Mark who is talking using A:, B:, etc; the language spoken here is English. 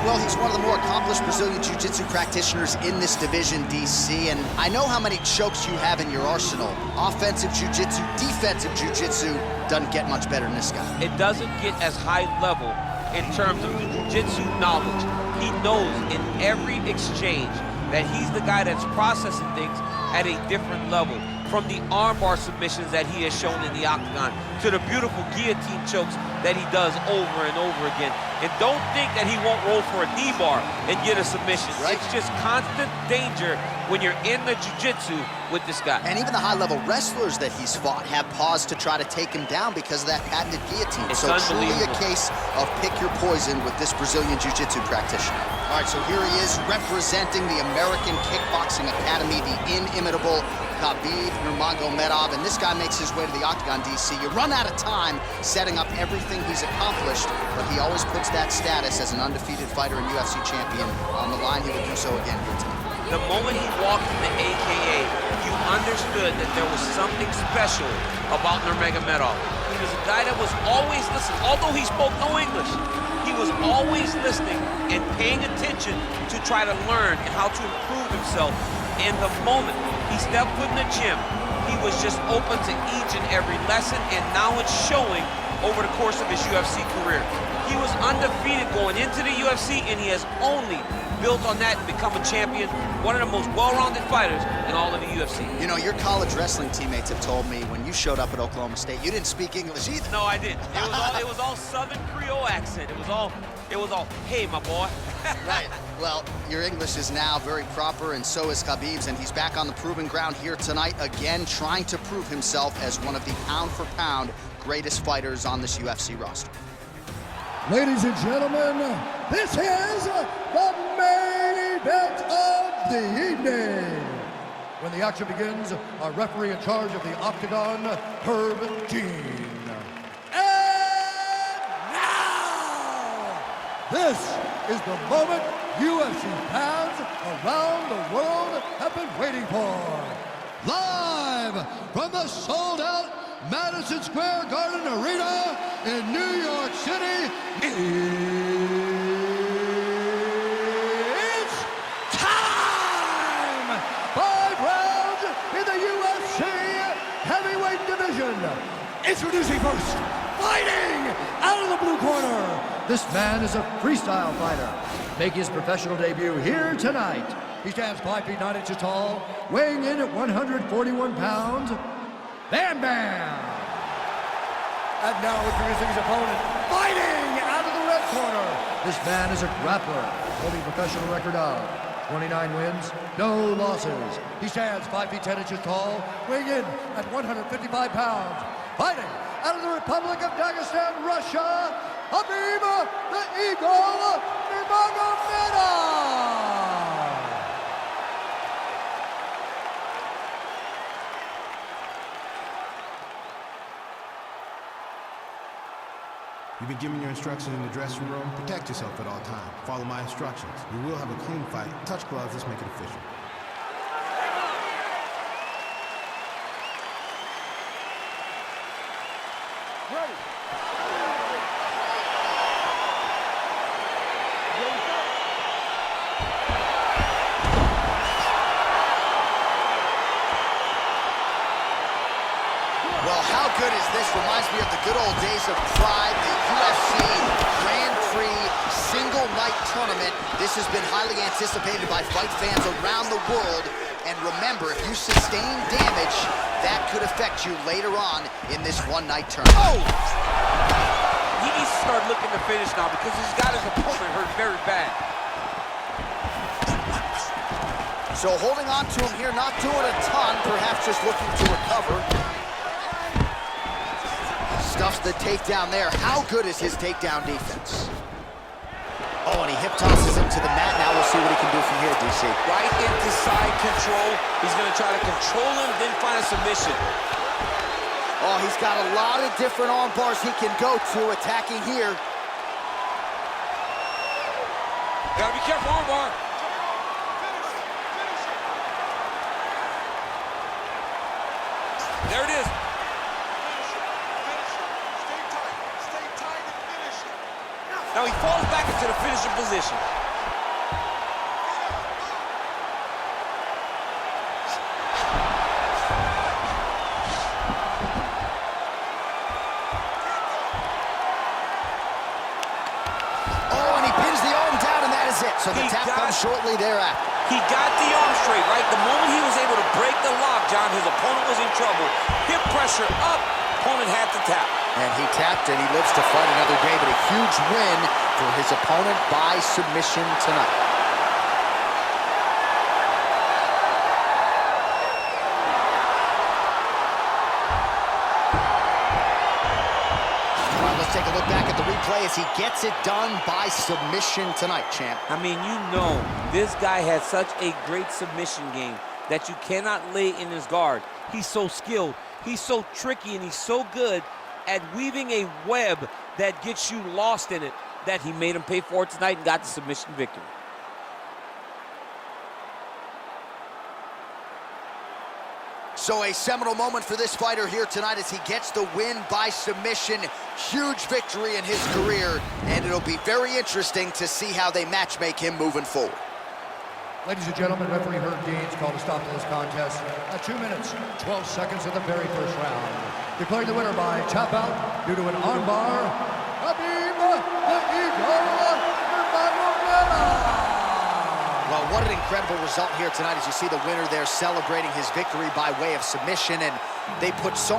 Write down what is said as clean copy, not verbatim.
A: Well, he's one of the more accomplished Brazilian Jiu-Jitsu practitioners in this division, DC, and I know how many chokes you have in your arsenal. Offensive Jiu-Jitsu, defensive Jiu-Jitsu, doesn't get much better than this guy.
B: It doesn't get as high level in terms of Jiu-Jitsu knowledge. He knows in every exchange that he's the guy that's processing things at a different level. From the armbar submissions that he has shown in the Octagon to the beautiful guillotine chokes that he does over and over again. And don't think that he won't roll for a knee bar and get a submission. Right. It's just constant danger when you're in the jiu-jitsu with this guy.
A: And even the high-level wrestlers that he's fought have paused to try to take him down because of that patented guillotine.
B: It's
A: so truly a case of pick your poison with this Brazilian jiu-jitsu practitioner. All right, so here he is representing the American Kickboxing Academy, the inimitable Khabib Nurmagomedov, and this guy makes his way to the Octagon, DC. You run out of time setting up everything he's accomplished, but he always puts that status as an undefeated fighter and UFC champion on the line. He will do so again here tonight.
B: The moment he walked in the AKA, you understood that there was something special about Nurmagomedov. He was a guy that was always listening. Although he spoke no English, he was always listening and paying attention to try to learn and how to improve himself. In the moment he stepped foot in the gym, he was just open to each and every lesson, and now it's showing over the course of his UFC career. He was undefeated going into the UFC, and he has only built on that and become a champion, one of the most well-rounded fighters in all of the UFC.
A: You know, your college wrestling teammates have told me when you showed up at Oklahoma State, you didn't speak English either.
B: No, I didn't. It was all Southern Creole accent. It was all, hey, my boy.
A: Right. Well, your English is now very proper, and so is Khabib's, and he's back on the proving ground here tonight, again, trying to prove himself as one of the pound-for-pound greatest fighters on this UFC roster.
C: Ladies and gentlemen, this is the main event of the evening. When the action begins, our referee in charge of the Octagon, Herb Dean. And now, this is the moment UFC fans around the world have been waiting for. Live from the sold-out Madison Square Garden Arena in New York City, it's time! 5 rounds in the UFC heavyweight division. Introducing first, fighting out of the blue corner. This man is a freestyle fighter, making his professional debut here tonight. He stands 5 feet 9 inches tall, weighing in at 141 pounds. Bam Bam! And now introducing his opponent, fighting out of the red corner. This man is a grappler, holding a professional record of 29 wins, no losses. He stands 5 feet 10 inches tall, weighing in at 155 pounds. Fighting out of the Republic of Dagestan, Russia, Khabib the Eagle Nurmagomedov.
D: You've been given your instructions in the dressing room. Protect yourself at all times. Follow my instructions. You will have a clean fight. Touch gloves, let's make it official.
C: Ready.
A: Well, how good is this? Reminds me of the good old days of Pride, the UFC Grand Prix single night tournament. This has been highly anticipated by fight fans around the world. And remember, if you sustain damage, that could affect you later on in this one-night tournament.
B: Oh! He needs to start looking to finish now because he's got his opponent hurt very bad.
A: So holding on to him here, not doing a ton, perhaps just looking to recover. Stuffs the takedown there. How good is his takedown defense? Oh, and he hip tosses him to the mat. Now we'll see what he can do from here, DC.
B: Right into side control. He's going to try to control him, then find a submission.
A: Oh, he's got a lot of different arm bars he can go to attacking here.
B: Gotta be careful, arm bar. There it is. Now he falls back into the finishing position.
A: So the tap comes shortly thereafter.
B: He got the arm straight, right? The moment he was able to break the lock, John, his opponent was in trouble. Hip pressure up, opponent had to tap.
A: And he tapped and he lives to fight another day, but a huge win for his opponent by submission tonight. Take a look back at the replay as he gets it done by submission tonight, champ.
B: I mean, you know, this guy has such a great submission game that you cannot lay in his guard. He's so skilled, he's so tricky, and he's so good at weaving a web that gets you lost in it that he made him pay for it tonight and got the submission victory.
A: So a seminal moment for this fighter here tonight as he gets the win by submission. Huge victory in his career, and it'll be very interesting to see how they matchmake him moving forward.
C: Ladies and gentlemen, referee Herb Deans called a stop to this contest at 2 minutes, 12 seconds of the very first round. Declaring the winner by tap out due to an armbar, Khabib Nurmagomedov.
A: Well, what an incredible result here tonight as you see the winner there celebrating his victory by way of submission, and they put so